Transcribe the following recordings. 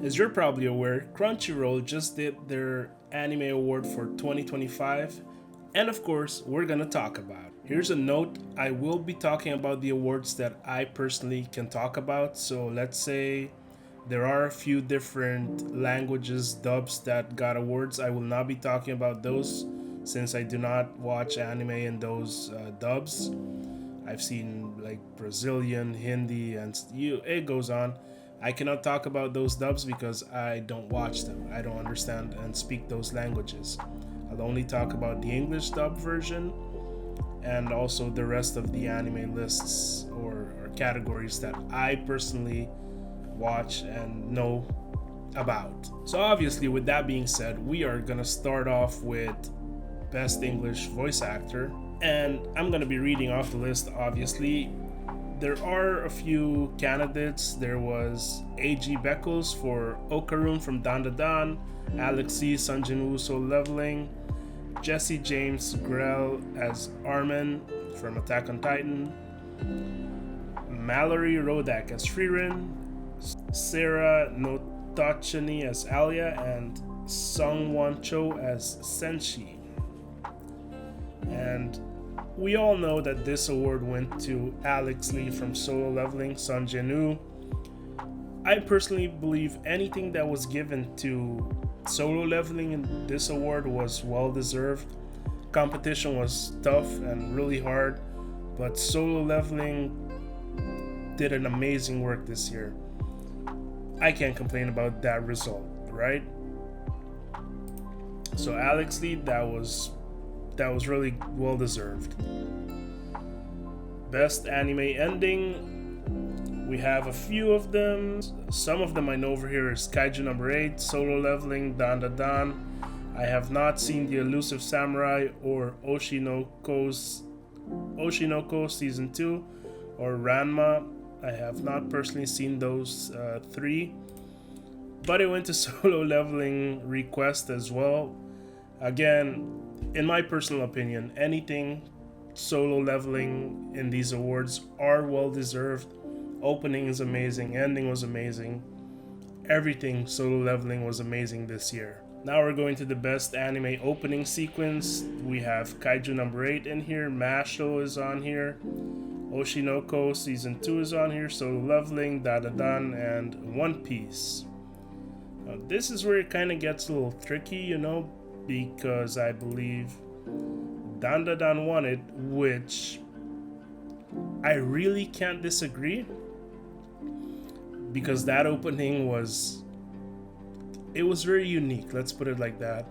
As you're probably aware, Crunchyroll just did their Anime Award for 2025, and of course, we're gonna talk about. Here's a note, I will be talking about the awards that I personally can talk about. So let's say there are a few different languages, dubs that got awards. I will not be talking about those since I do not watch anime in those dubs. I've seen like Brazilian, Hindi, and it goes on. I cannot talk about those dubs because I don't watch them. I don't understand and speak those languages. I'll only talk about the English dub version and also the rest of the anime lists or categories that I personally watch and know about. So, obviously, with that being said, we are gonna start off with Best English Voice Actor, and I'm gonna be reading off the list. Obviously, there are a few candidates. There was A.G. Beckles for Okarun from Dan Da Dan, Alex C. Sunjin Solo Leveling, Jesse James Grell as Armin from Attack on Titan, Mallory Rodak as Frieren, Sarah Notachani as Alia, and Sung Won Cho as Senshi. And we all know that this award went to Alex Lee from Solo Leveling, Sun Jin-woo. I personally believe anything that was given to Solo Leveling in this award was well deserved. Competition was tough and really hard, but Solo Leveling did an amazing work this year. I can't complain about that result, right? So Alex Lee, that was really well deserved. Best anime ending, we have a few of them. Some of them I know over here is Kaiju number 8, Solo Leveling, Dan Da Dan. I have not seen The Elusive Samurai or Oshinoko Season 2 or Ranma. I have not personally seen those three. But it went to Solo Leveling Request as well. Again, in my personal opinion, anything Solo Leveling in these awards are well deserved. Opening is amazing, ending was amazing. Everything Solo Leveling was amazing this year. Now we're going to the best anime opening sequence. We have Kaiju number 8 in here, Masho is on here, Oshinoko Season 2 is on here, Solo Leveling, Dadadan, and One Piece. Now, this is where it kind of gets a little tricky, because I believe Dandadan won it, which I really can't disagree, because that opening was very unique, let's put it like that.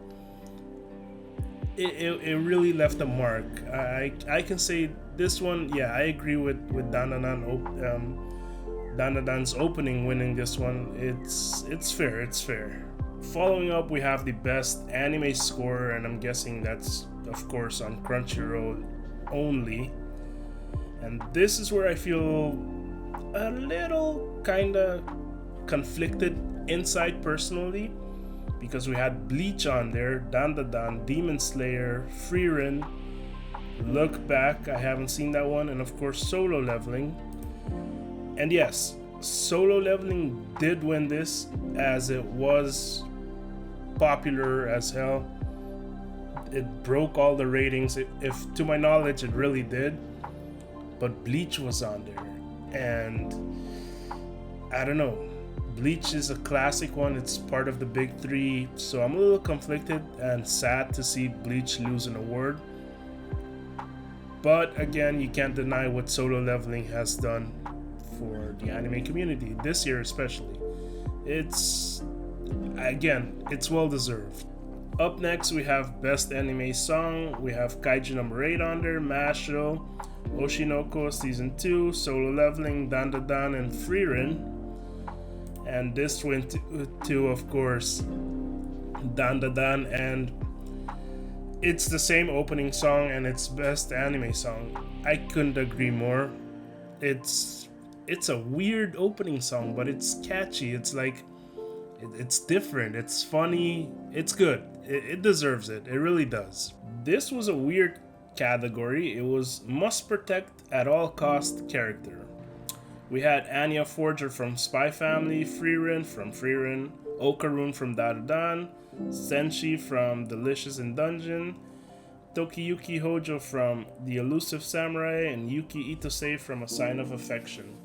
It really left a mark. I can say this one, yeah, I agree with Dandadan's opening winning this one. It's fair. Following up, we have the best anime score, and I'm guessing that's of course on Crunchyroll only. And this is where I feel a little kinda conflicted inside personally, because we had Bleach on there, Dandadan, Demon Slayer, Frieren, Look Back, I haven't seen that one, and of course Solo Leveling. And yes, Solo Leveling did win this, as it was popular as hell. It broke all the ratings, if to my knowledge it really did. But Bleach was on there, and I don't know, Bleach is a classic one, it's part of the big three, so I'm a little conflicted and sad to see Bleach lose an award. But again, you can't deny what Solo Leveling has done for the anime community this year especially. It's well deserved. Up next, we have Best Anime Song. We have Kaiju number 8 on there, Masho, Oshinoko Season 2, Solo Leveling, Dandadan, and Frieren. And this went to of course, Dandadan, and it's the same opening song and it's Best Anime Song. I couldn't agree more. It's a weird opening song, but it's catchy. It's like, it's different, it's funny, it's good. It deserves it. It really does. This was a weird category. It was Must Protect at All Cost character. We had Anya Forger from Spy Family, Frieren from Frieren, Okarun from Dadadan, Senshi from Delicious in Dungeon, Tokiyuki Hojo from The Elusive Samurai, and Yuki Itose from A Sign of Affection.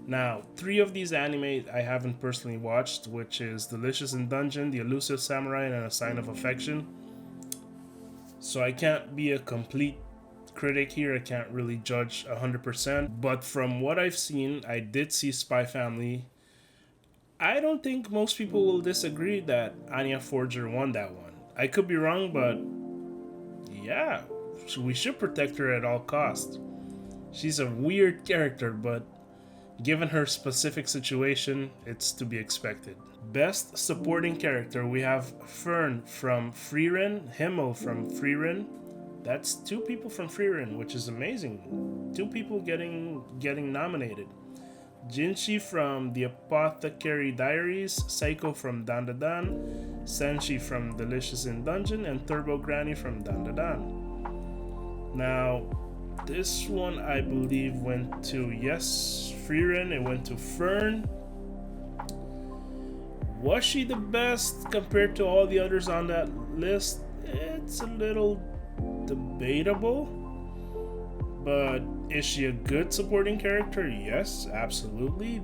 Now, 3 of these anime I haven't personally watched, which is Delicious in Dungeon, The Elusive Samurai, and A Sign of Affection. So I can't be a complete critic here. I can't really judge 100%. But from what I've seen, I did see Spy Family. I don't think most people will disagree that Anya Forger won that one. I could be wrong, but yeah, we should protect her at all costs. She's a weird character, but given her specific situation, it's to be expected. Best supporting character, we have Fern from Frieren, Himmel from Frieren. That's 2 people from Frieren, which is amazing. 2 people getting nominated. Jinshi from The Apothecary Diaries, Saiko from Dandadan, Senshi from Delicious in Dungeon, and Turbo Granny from Dandadan. Now, this one I believe went to, yes, Frieren, it went to Fern. Was she the best compared to all the others on that list? It's a little debatable. But is she a good supporting character? Yes, absolutely.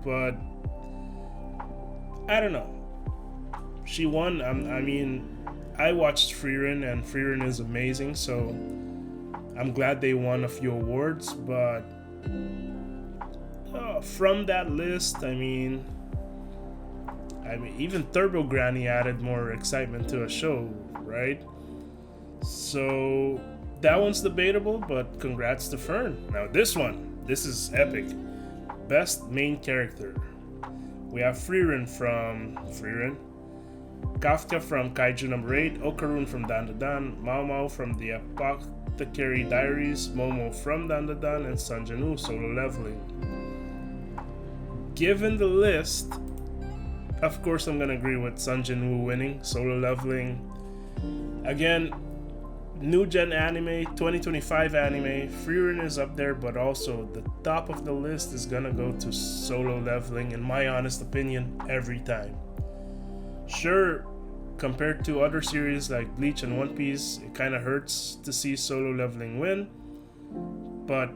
But I don't know. She won. I mean, I watched Frieren, and Frieren is amazing, so I'm glad they won a few awards. But from that list, I mean, even Turbo Granny added more excitement to a show, right? So that one's debatable, but congrats to Fern. Now this is epic. Best main character. We have Frieren from Frieren, Kafka from Kaiju number 8, Okarun from Dandadan, Mao Mao from The Apothecary Diaries, Momo from Dandadan, and Sanjanu Solo Leveling. Given the list, of course I'm gonna agree with Sanjanu winning Solo Leveling. Again, new gen anime, 2025 anime, Frieren is up there, but also the top of the list is gonna go to Solo Leveling, in my honest opinion, every time. Sure, compared to other series like Bleach and One Piece, it kind of hurts to see Solo Leveling win, but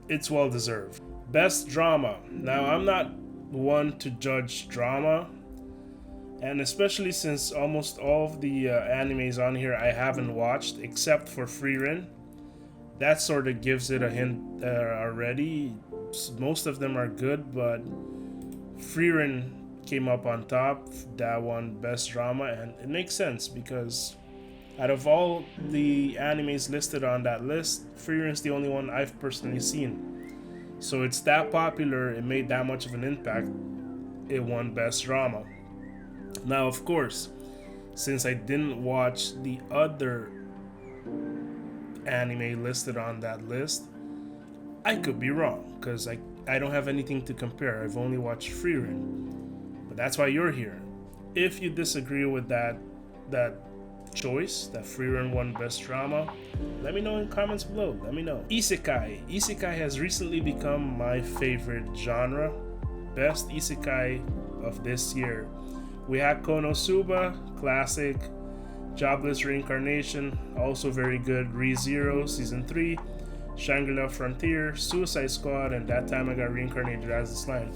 it's well deserved. Best drama. Now, I'm not one to judge drama, and especially since almost all of the animes on here I haven't watched except for Frieren, that sort of gives it a hint already. Most of them are good, but Frieren came up on top. That one best drama, and it makes sense because out of all the animes listed on that list, Frieren's the only one I've personally seen. So it's that popular, it made that much of an impact, it won best drama. Now, of course, since I didn't watch the other anime listed on that list, I could be wrong because I don't have anything to compare. I've only watched Frieren. But that's why you're here. If you disagree with that choice, that Frieren won best drama, let me know in comments below. Let me know. Isekai. Isekai has recently become my favorite genre. Best Isekai of this year. We had Konosuba, classic. Jobless Reincarnation, also very good. ReZero, Season 3. Shangri-La Frontier, Suicide Squad, and That Time I Got Reincarnated as a Slime.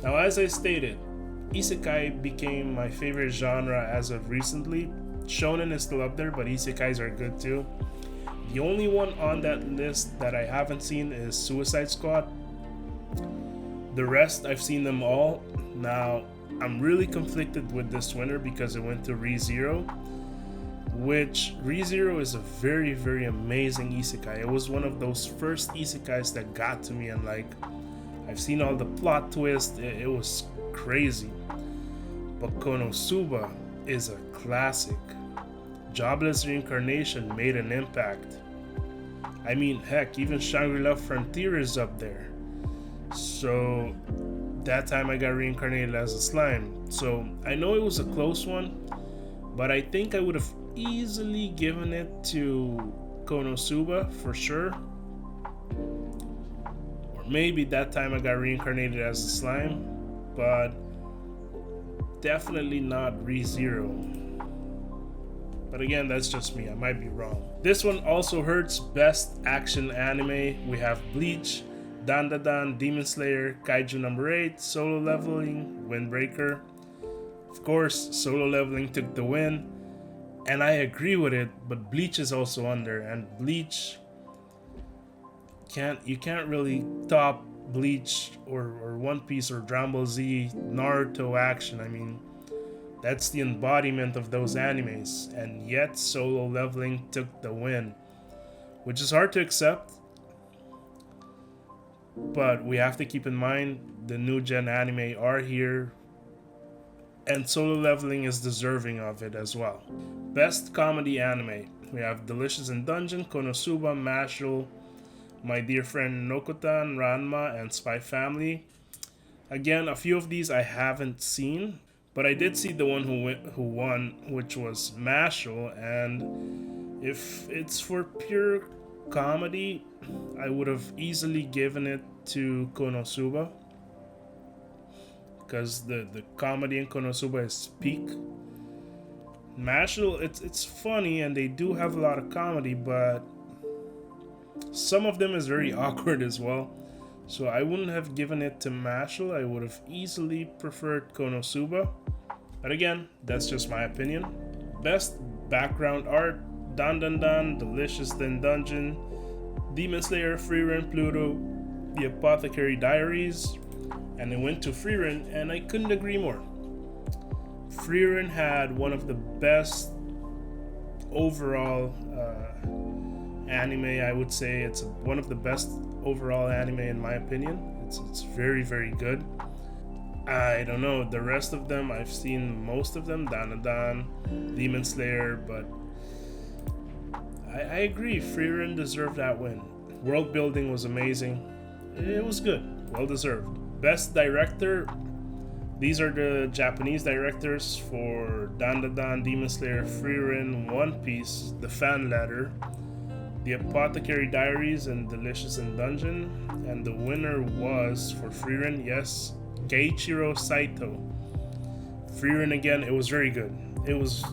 Now, as I stated, Isekai became my favorite genre as of recently. Shonen is still up there, but Isekais are good too. The only one on that list that I haven't seen is Suicide Squad. The rest, I've seen them all. Now, I'm really conflicted with this winner because it went to ReZero, which ReZero is a very, very amazing isekai. It was one of those first isekais that got to me, and like, I've seen all the plot twists. It was crazy. But Konosuba is a classic. Jobless Reincarnation made an impact. I mean, heck, even Shangri-La Frontier is up there. So That Time I Got Reincarnated as a Slime. So I know it was a close one, but I think I would have easily given it to Konosuba for sure. Or maybe that time I got reincarnated as a slime, but definitely not ReZero. But again, that's just me, I might be wrong. This one also hurts. Best action anime, we have Bleach, Dandadan, Demon Slayer, Kaiju number 8, Solo Leveling, Windbreaker. Of course, Solo Leveling took the win, and I agree with it, but Bleach is also under, and Bleach, you can't really top Bleach or One Piece or Dragon Ball Z, Naruto action. I mean, that's the embodiment of those animes, and yet Solo Leveling took the win, which is hard to accept, but we have to keep in mind the new gen anime are here, and Solo Leveling is deserving of it as well. Best comedy anime, we have Delicious in Dungeon, Konosuba, Mashal, My Dear Friend Nokotan, Ranma, and Spy Family. Again, a few of these I haven't seen, but I did see the one who won, which was Mashal, and if it's for pure comedy, I would have easily given it to Konosuba, because the comedy in Konosuba is peak. Mashal, it's funny and they do have a lot of comedy, but some of them is very awkward as well. So I wouldn't have given it to Mashal. I would have easily preferred Konosuba. But again, that's just my opinion. Best background art, Dandadan, Delicious in Dungeon, Demon Slayer, Frieren, Pluto, The Apothecary Diaries, and it went to Frieren, and I couldn't agree more. Frieren had one of the best overall anime, I would say. It's one of the best overall anime in my opinion. It's very, very good. I don't know, the rest of them, I've seen most of them, Danadan, Demon Slayer, but I agree, Frieren deserved that win. World building was amazing. It was good, well deserved. Best director, these are the Japanese directors for Dandadan, Demon Slayer, Frieren, One Piece, The Fan Letter, The Apothecary Diaries, and Delicious in Dungeon. And the winner was, for Frieren, yes, Keiichiro Saito. Frieren again, it was very good. It was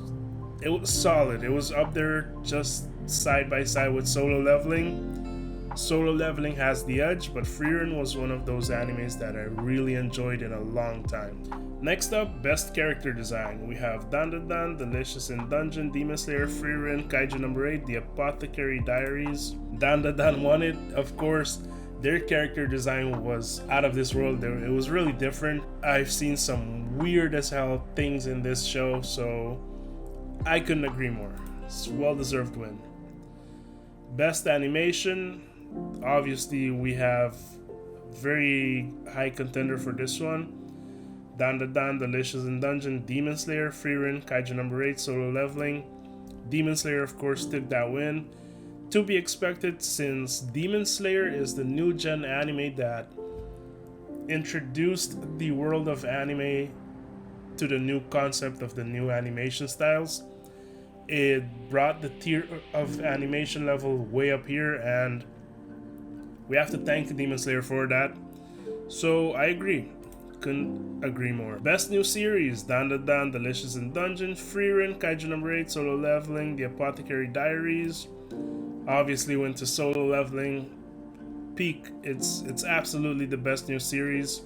solid. It was up there just side by side with Solo Leveling. Solo Leveling has the edge, but Frieren was one of those animes that I really enjoyed in a long time. Next up, best character design. We have Dandadan, Delicious in Dungeon, Demon Slayer, Frieren, Kaiju number 8, The Apothecary Diaries. Dandadan won it, of course. Their character design was out of this world. It was really different. I've seen some weird as hell things in this show, so I couldn't agree more. It's a well-deserved win. Best animation, obviously we have very high contender for this one. Dandadan, Delicious in Dungeon, Demon Slayer, Frieren, Kaiju number 8, Solo Leveling. Demon Slayer, of course, took that win. To be expected, since Demon Slayer is the new gen anime that introduced the world of anime to the new concept of the new animation styles. It brought the tier of animation level way up here, and we have to thank Demon Slayer for that. So I agree. Couldn't agree more. Best new series, Dandadan, Delicious in Dungeon, Frieren, Kaiju number 8, Solo Leveling, The Apothecary Diaries. Obviously went to Solo Leveling. Peak. It's absolutely the best new series.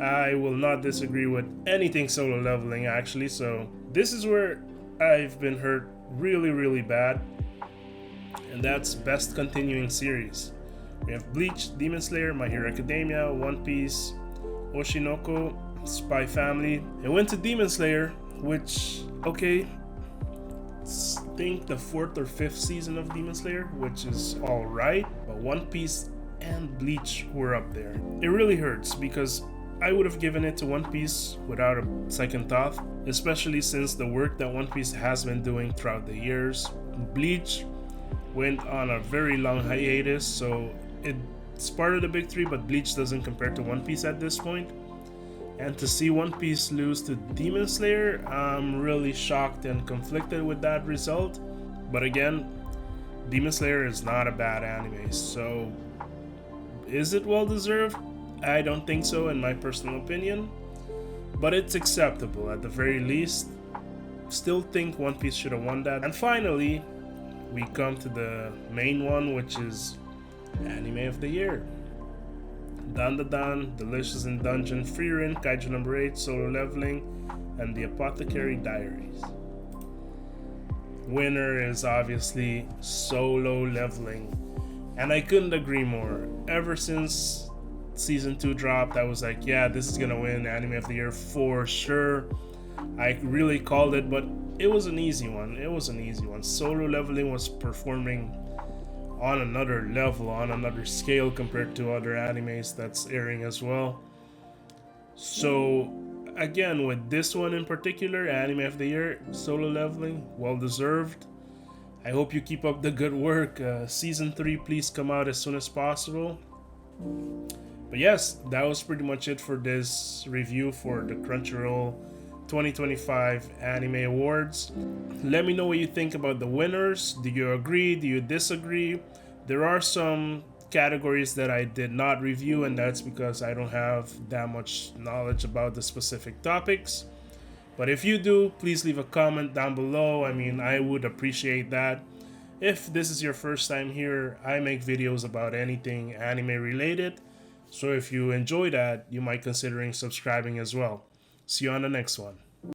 I will not disagree with anything Solo Leveling actually. So this is where I've been hurt really, really bad, and that's best continuing series. We have Bleach, Demon Slayer, My Hero Academia, One Piece, Oshinoko, Spy Family. It went to Demon Slayer, which, okay, I think the 4th or 5th season of Demon Slayer, which is alright, but One Piece and Bleach were up there. It really hurts because I would have given it to One Piece without a second thought, especially since the work that One Piece has been doing throughout the years. Bleach went on a very long hiatus, so it's part of the big three, but Bleach doesn't compare to One Piece at this point. And to see One Piece lose to Demon Slayer, I'm really shocked and conflicted with that result. But again, Demon Slayer is not a bad anime, so Is it well deserved? I don't think so, in my personal opinion, but it's acceptable at the very least. Still think One Piece should have won that. And finally, we come to the main one, which is Anime of the Year. Dan Da Dan, Delicious in Dungeon, Frieren, Kaiju number 8, Solo Leveling, and The Apothecary Diaries. Winner is obviously Solo Leveling, and I couldn't agree more. Ever since season 2 dropped, I was like, yeah, this is gonna win Anime of the Year for sure. I really called it, but it was an easy one. Solo Leveling was performing on another level, on another scale compared to other animes that's airing as well. So again, with this one in particular, Anime of the Year, Solo Leveling, well deserved. I hope you keep up the good work. Season 3, please come out as soon as possible. But yes, that was pretty much it for this review for the Crunchyroll 2025 Anime Awards. Let me know what you think about the winners. Do you agree? Do you disagree? There are some categories that I did not review, and that's because I don't have that much knowledge about the specific topics. But if you do, please leave a comment down below. I mean, I would appreciate that. If this is your first time here, I make videos about anything anime related. So if you enjoy that, you might considering subscribing as well. See you on the next one.